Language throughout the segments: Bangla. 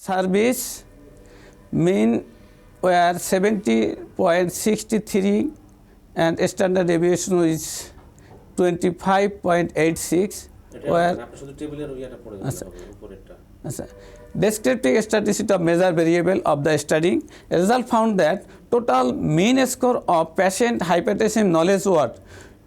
service mean were 70.63 and standard deviation is 25.86 where descriptive statistic of measure variable of the study. A result found that total mean score of patient hypertension knowledge was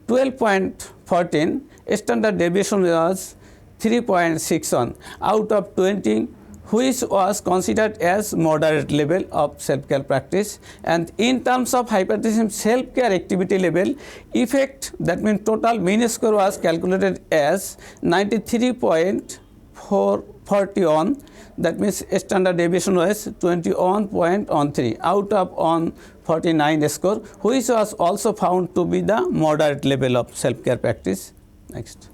12.14, standard deviation was 3.61 out of 20, which was considered as moderate level of self-care practice. And in terms of hypertension self-care activity level effect, that means total mean score was calculated as 93.41, that means standard deviation was 21.13 out of 149 score, which was also found to be the moderate level of self-care practice. Next.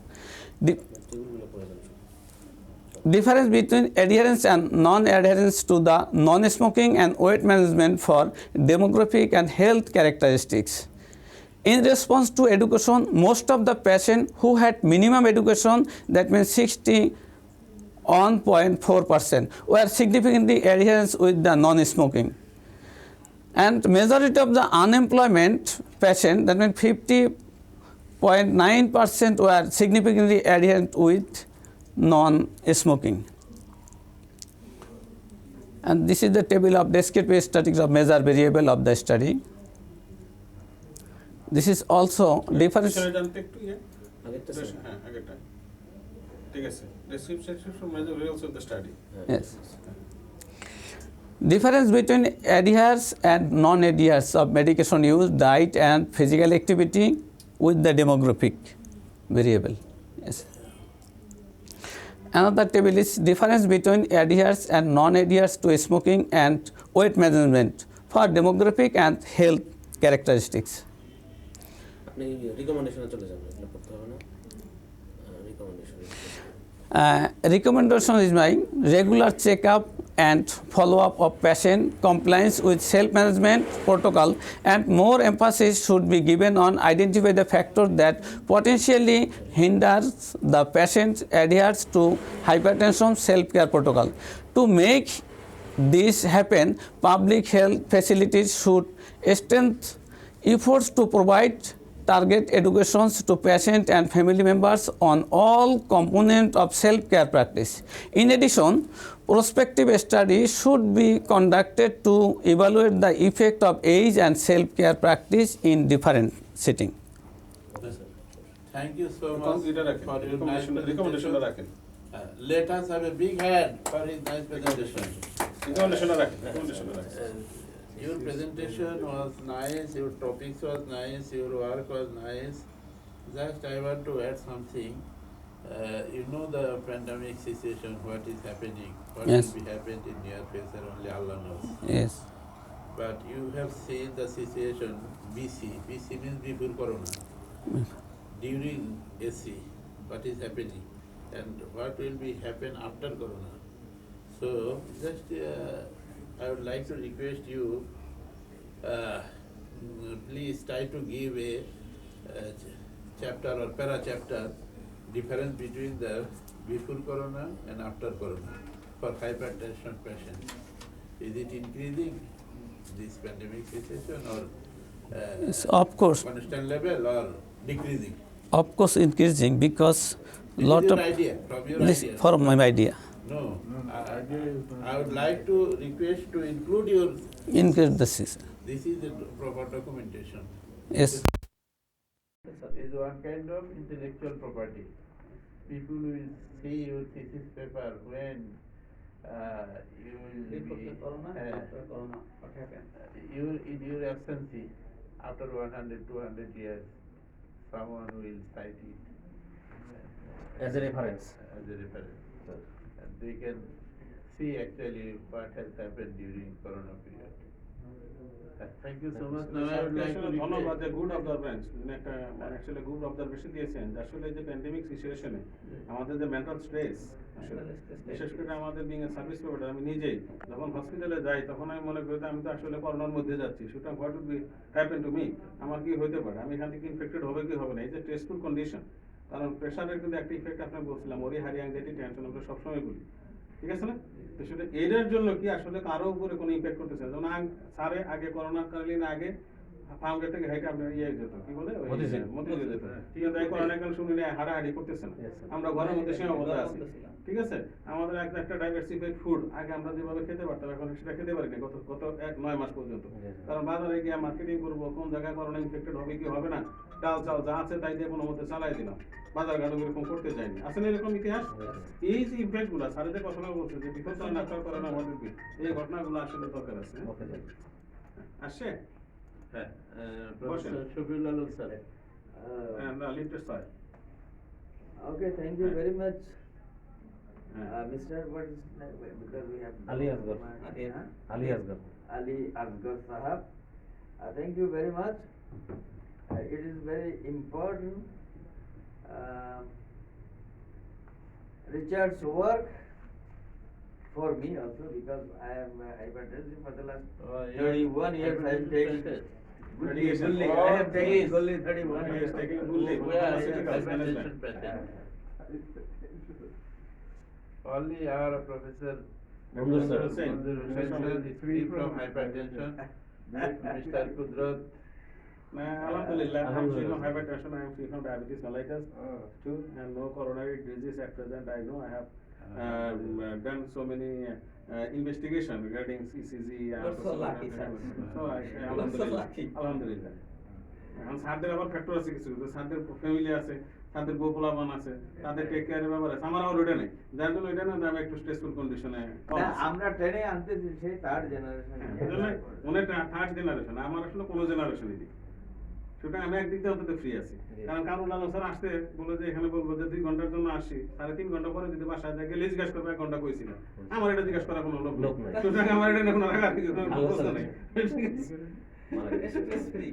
Difference between adherence and non-adherence to the non-smoking and weight management for demographic and health characteristics. In response to education, most of the patients who had minimum education, that means 61.4%, were significantly adherent with the non-smoking. And majority of the unemployment patients, that means 50.9%, were significantly adherent with non-smoking. And this is the table of descriptive statistics of measure variable of the study. This is also difference. Yes. Difference between adherence and non-adherence of medication use, diet and physical activity with the demographic variable. Yes. Another table is difference between adherence and non-adherence to smoking and weight management for demographic and health characteristics. Recommendation is my regular checkup and follow-up of patient compliance with self-management protocol, and more emphasis should be given on identify the factors that potentially hinders the patient's adherence to hypertension self-care protocol. To make this happen, public health facilities should strengthen efforts to provide target educations to patients and family members on all components of self-care practice. In addition, prospective studies should be conducted to evaluate the effect of age and self-care practice in different settings. Thank you so much for your nice presentation. Let us have a big hand for his nice presentation. Your presentation was nice, your topics was nice, your work was nice. Just I want to add something. You know the pandemic situation, what is happening, what Yes. will be happening in near future, only Allah knows. Yes. But you have seen the situation BC means before Corona, during AC, what is happening, and what will be happen after Corona. So just I would like to request you, please try to give a chapter or para chapter difference between the before Corona and after Corona for hypertension patients. Is it increasing, this pandemic situation, or Yes, of course. constant level, or decreasing? Of course increasing, because This lot is your of idea, from your this idea. from my idea. No, I would like to request to include your, Increase the system. this is the proper documentation. Yes. Is one kind of intellectual property. People will see your thesis paper when you will be, you in your absence, after 100, 200 years, someone will cite it as a reference. as a reference. And they can see actually what has happened during Corona period. Thank you so much. Now I would like to ধন্যবাদ, request. গুড অবজারভেন্স, একটা অ্যাকচুয়ালি গুড অবজারভেশন দিয়েছেন। আসলে যে প্যান্ডেমিক সিচুয়েশনে আমাদের যে মেন্টাল স্ট্রেস, আসলে বিশেষ করে আমাদের বিং সার্ভিস প্রোভাইডার, আমি নিজেই যখন হসপিটালে যাই তখন আমি মনে করি আমি তো আসলে করোনার মধ্যে যাচ্ছি, সুতরাং what would be happen to me, আমার কি হতে পারে, আমি এখান থেকে ইনফেক্টেড হবে কি হবে না, এই যে স্ট্রেসফুল কন্ডিশন। কারণ প্রেশারের কিন্তু একটা ইফেক্ট আপনি বলছিলাম, ওরি হারি অ্যাংজাইটি টেনশন আমরা সবসময় বলি। ঠিক আছে না? তো সেটা এটার জন্য কি আসলে কারো উপরে কোনো ইম্প্যাক্ট করতেছে না? যেমন স্যারে আগে করোনাকালীন আগে ফার্মগেট থেকে হেঁটে আপনার ইয়ে যেত, কি বলে ওই মতিঝিল। মতিঝিল যেত, ঠিক আছে? এই করোনাকাল শুনে হাঁটাহাঁটি করতেছে না, Yes, sir. আমরা ঘরের মধ্যে সীমাবদ্ধ আছি, ঠিক আছে? আমাদের একটা ডাইভার্সিফাইড ফুড আগে আমরা যেভাবে খেতে পারতাম এখন সেটা খেতে পারি না গত 9 মাস পর্যন্ত। Yes, sir. কারণ বাজারে গিয়ে মার্কেটিং করবো, কোন জায়গায় করোনা ইনফেক্টেড হবে কি হবে না, ডাল চাল যা আছে তাই দিয়ে কোনো মতে চালাই দিলাম, বাজার ঘাটও এরকম করতে যায়নি। আসলে এরকম ইতিহাস, এই যে ইম্প্যাক্ট গুলা স্যার যে কথা বলছে যে before corona after corona what will be, এই ঘটনাগুলো আসলে দরকার আছে। Okay, sir. আসছে হ্যাঁ, বসেন। Professor Shafiul Alam sir. Lifted sir. Okay, thank you very much, হ্যাঁ। Mr. What is his name? Because we have Ali Asgar. Huh? Ali Asgar. Ali Asgar Sahab. Thank you very much. It is very important. Richard's work for me also because I am hypertensive for the last You are 31 years. I am taking Medication. Gulli. Oh, I am taking yes. Gulli 31 He is years. taking Gulli. We are Pharmaceutical hypertension management. patient. Only our professor Mandur sir. Mandur Hussain sir is free from hypertension. Mr. Kudrat. Alhamdulillah, I am free Alhamdulillah. from hypertension, I am free from diabetes mellitus too, and no coronary disease at present. I know I have done so many investigation regarding ECG. You're so lucky, sir. So I You're so alhamdulillah. lucky. Alhamdulillah. এখন স্যারদের আবার ফ্যাক্টর আছে কিছু, যে স্যারদের ফ্যামিলি আছে, স্যারদের বউ পোলাপান আছে, তাদের টেক কেয়ারের ব্যাপার আছে। আমার আবার ওইটা নেই, যার জন্য ওইটা না আমি একটু স্ট্রেসফুল কন্ডিশনে না, আমরা ট্রেনে আনতেছি সেই থার্ড জেনারেশন। উনি থার্ড জেনারেশন, আমার আসলে কোনো জেনারেশনই নেই। সুতরাং আমি একদিক দিয়ে অন্তত ফ্রি আছি, কারণ কারুল আলম স্যার আসতে বলে যে এখানে বলবো যে 2 ঘন্টার জন্য আসি, 3.5 ঘন্টা পরে যদি বাসায় যায় গেলে জিজ্ঞাসা করবে 1 ঘন্টা কইছিল, আমার এটা জিজ্ঞাসা করার কোনো লোক লোক নেই। নাই। সুতরাং আমার এটা কোনো রাখার কিছু আল্লাহ প্রশ্ন স্যার। নেই। Stress free.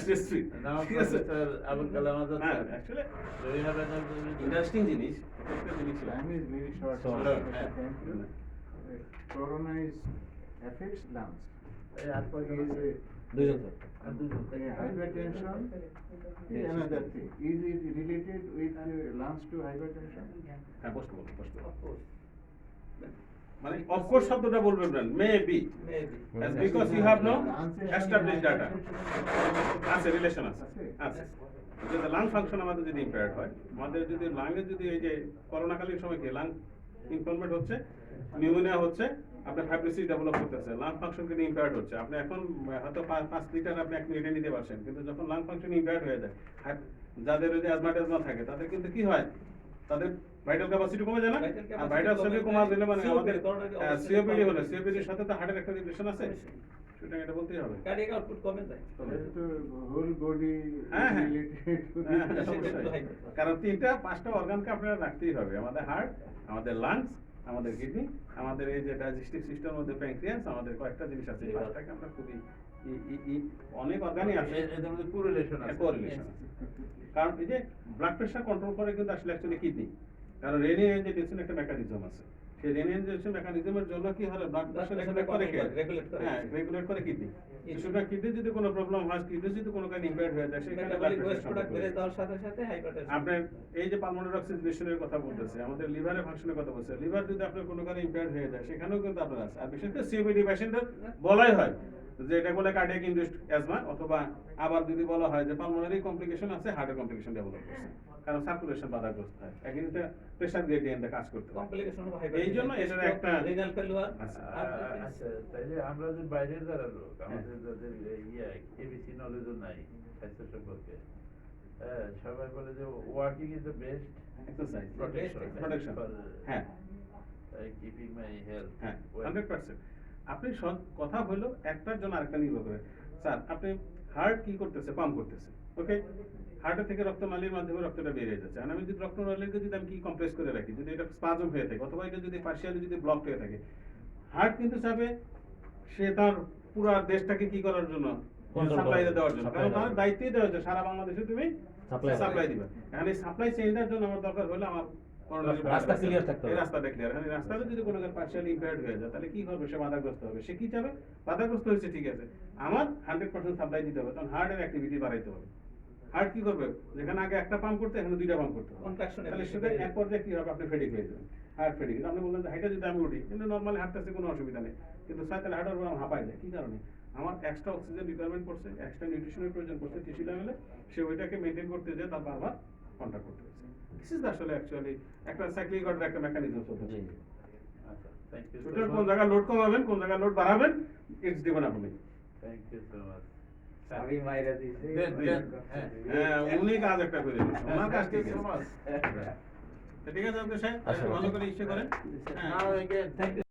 Stress free. Now ঠিক আছে? Professor Abul Kalam Azad হ্যাঁ, sir. actually Do you have any observation? Interesting জিনিস, একটা জিনিস ছিল। Time is very short. Short. So, Yeah. thank you. Corona is affects lungs. এই আর কয়জন আছে? দুইজন স্যার। আর দুজন। Hypertension is another thing. Is it related with lungs to hypertension? হ্যাঁ, প্রশ্ন বলো, প্রশ্ন বলো। মানে অফকোর্স শব্দটা বলবেন না, maybe, Maybe. Because you have no established data. আছে, রিলেশন আছে, আছে। আছে। যদি লাং ফাংশন আমাদের যদি ইম্পেয়ার্ড হয়, আমাদের যদি লাংয়ে যদি এই যে করোনাকালীন সময় কি লাং ইনফলমেন্ট হচ্ছে, নিউমোনিয়া হচ্ছে, আপনার ফাইব্রোসিস ডেভেলপ করতেছে, লাং ফাংশন কিন্তু ইম্পেয়ার্ড হচ্ছে। আপনি এখন হয়তো 5 লিটার আপনি 1 মিনিটে নিতে পারছেন, কিন্তু যখন লাং ফাংশন ইম্পেয়ার্ড হয়ে যায়, যাদের ওই যে অ্যাজমা থাকে তাদের কিন্তু কি হয়, তাদের ভাইটাল ক্যাপাসিটি কমে যায় না, Vital capacity আর ভাইটাল কমে সেল কমা দিলে মানে COPD, আমাদের coronary obstruction সিওপিডি হলে হবে। সিওপিডির সাথে তো হার্টের একটা রিলেশন আছে, সুতরাং এটা বলতেই হবে। কার্ডিয়াক আউটপুট কমে যায়। That's the whole body হ্যাঁ, হ্যাঁ। related to হ্যাঁ, the অবশ্যই। কারণ 3-5টা অর্গানকে আপনারা রাখতেই হবে, আমাদের হার্ট, আমাদের লাংস, আমাদের কিডনি, আমাদের এই যে ডাইজেস্টিভ সিস্টেমের মধ্যে প্যানক্রিয়াস, আমাদের কয়েকটা জিনিস আছে, এই 5টাকে আমরা খুবই অনেক অর্গানই আছে, এদের মধ্যে correlation আছে। কোরিলেশন আছে। কারণ এই যে ব্লাড প্রেশার কন্ট্রোল করে কিন্তু আসলে অ্যাকচুয়ালি কিডনি, কারণ রেনিন এনজিওটেনসিন একটা মেকানিজম আছে, সেই রেনিন এনজিওটেনসিন মেকানিজমের জন্য কি হয়, ব্লাড প্রেশার রেগুলেট করে কে? Regulate করে। হ্যাঁ, রেগুলেট করে কিডনি। সুতরাং কিডনি যদি কোনো প্রবলেম হয়, কিডনি যদি কোনো কারণে ইম্পেয়ার্ড হয়ে যায়, সেখানে ব্লাড মেটাবলিক ওয়েস্ট প্রোডাক্ট বেড়ে প্রেশার যাওয়ার সাথে সাথে হাইপারটেনশন। আপনার এই যে পালমোনারি অক্সিজেশনের কথা বলতেছে, আমাদের লিভারের ফাংশনের কথা বলছে, লিভার যদি আপনার কোনো কারণে ইম্পেয়ার্ড হয়ে যায়, সেখানেও কিন্তু আপনার আছে। আর বিশেষ করে সিওপিডি পেশেন্টের বলাই হয় যে এটা বলে কার্ডিয়াক ইনডিউসড অ্যাজমা, অথবা আবার যদি বলা হয় যে পালমোনারি কমপ্লিকেশন আছে, হার্টের কমপ্লিকেশন ডেভেলপ করছে, কারণ সার্কুলেশন বাধাগ্রস্ত হয়, এগেইনস্ট প্রেসার গ্রেডিয়েন্টে কাজ করতে হয়। কমপ্লিকেশন হবে এই জন্য এটার একটা রিনাল ফেলিওর। আচ্ছা। আচ্ছা, তাইলে আমরা যে বাইরের যারা লোক, আমাদের যাদের এবিসি নলেজও নাই স্বাস্থ্য সম্পর্কে, হ্যাঁ, সবাই বলে যে walking is the best exercise, protection protection, হ্যাঁ কিপিং মাই হেলথ। হ্যাঁ, 100%। আপনি কথা হলো একটার জন্য আরেকটা নির্ভর করে। স্যার, আপনি হার্ট কি করতেছে, পাম্প করতেছে, ওকে, হার্টের থেকে রক্তনালীর মাধ্যমে রক্তটা বেরিয়ে যাচ্ছে, আর আমি যদি রক্তনালীকে যদি আমি কি কম্প্রেস করে রাখি, যদি এটা স্পাজম হয়ে থাকে, অথবা এটা যদি পার্শিয়ালি যদি ব্লক হয়ে থাকে, হার্ট কিন্তু চাবে সে তার পুরো দেশটাকে কি করার জন্য, Control সাপ্লাই করার দেওয়ার জন্য, supply কারণ দেওয়ার তার জন্য। দায়িত্বই দেওয়া হচ্ছে সারা বাংলাদেশে তুমি Supply সাপ্লাই দিবে। এখন এই সাপ্লাই চেইনটার জন্য আমার দরকার হলো আমার coronary রাস্তা blood clear থাকতে হবে। এই রাস্তাটা ক্লিয়ার। এখন এই রাস্তাটা যদি কোনো পার্শিয়ালি ইম্পেয়ার্ড হয়ে যায়, তাহলে কি হবে, সে বাধাগ্রস্ত হবে। সে কি চাবে, বাধাগ্রস্ত হয়েছে ঠিক আছে, আমার 100% সাপ্লাই দিতে হবে, তখন হার্টের অ্যাক্টিভিটি বাড়াইতে হবে। হার্ট কি করবে, যেখানে আগে একটা পাম্প করতে, এখানে 2টা পাম্প করতে হবে, Contraction তাহলে efficiency সেটা বেড়ে এক পর্যায়ে কি হবে, আপনি ফেডিক হয়ে যাবেন। হার্ট ফেটিং। আপনি বললেন যে হাইটে যদি আমি উঠি, কিন্তু নর্মালি হাঁটতেছে কোনো অসুবিধা নেই, কিন্তু স্যার তাহলে হাঁটার পর আমি হাঁপাই যায়, কি কারণে? আমার এক্সট্রা অক্সিজেন রিকোয়ারমেন্ট করছে, এক্সট্রা নিউট্রিশনের প্রয়োজন পড়ছে টিস্যু লেভেলে, সে ওইটাকে মেনটেন করতে যেয়ে তার বারবার কন্ট্যাক্ট করতে হচ্ছে। দিস ইজ আসলে অ্যাকচুয়ালি একটা সাইক্লিক অর্ডার একটা মেকানিজম চলতে। আচ্ছা, থ্যাংক ইউ সুতরাং কোন জায়গায় লোড কমাবেন, কোন জায়গায় লোড বাড়াবেন, ইটস ডিপেন্ড আপনি। Thank you so much. আমি মাইরা দিছি। হ্যাঁ, উনি কাজ একটা করে দিয়েছেন, ওনার কাজ থ্যাংক ইউ ঠিক সো আছে। মাচ। ঠিক আছে আপনি সাহেব, ভালো করে ইস্যু করেন। Now again, thank you.